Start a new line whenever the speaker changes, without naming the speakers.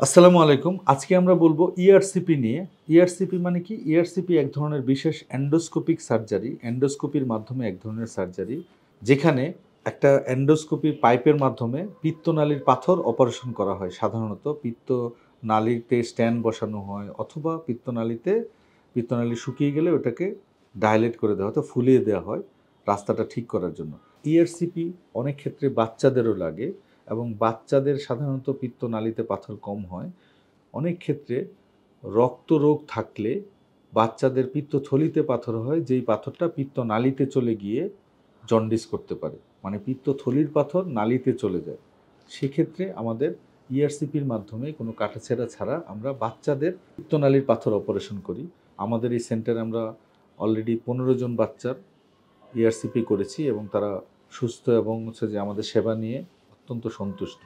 আসসালামু আলাইকুম। আজকে আমরা বলবো ইআরসিপি নিয়ে। ইআরসিপি মানে কি? ইআরসিপি এক ধরনের বিশেষ এন্ডোস্কোপিক সার্জারি। এন্ডোস্কোপির মাধ্যমে এক ধরনের সার্জারি, যেখানে একটা এন্ডোস্কোপি পাইপের মাধ্যমে পিত্তনালীর পাথর অপারেশন করা হয়। সাধারণত পিত্তনালীতে স্ট্যান্ড বসানো হয় অথবা পিত্তনালী শুকিয়ে গেলে ওটাকে ডাইলেট করে দেওয়া হয়, ফুলিয়ে দেওয়া হয় রাস্তাটা ঠিক করার জন্য। ইআরসিপি অনেক ক্ষেত্রে বাচ্চাদেরও লাগে এবং বাচ্চাদের সাধারণত পিত্তনালীতে পাথর কম হয়। অনেক ক্ষেত্রে রক্তরোগ থাকলে বাচ্চাদের পিত্তথলিতে পাথর হয়, যেই পাথরটা পিত্তনালীতে চলে গিয়ে জন্ডিস করতে পারে। মানে পিত্তথলির পাথর নালীতে চলে যায়। সেক্ষেত্রে আমাদের ইআরসিপির মাধ্যমে কোনো কাটাছেঁড়া ছাড়া আমরা বাচ্চাদের পিত্তনালীর পাথর অপারেশন করি। আমাদের এই সেন্টারে আমরা অলরেডি ১৫ জন বাচ্চার ইআরসিপি করেছি এবং তারা সুস্থ এবং হচ্ছে যে আমাদের সেবা নিয়ে অত্যন্ত সন্তুষ্ট।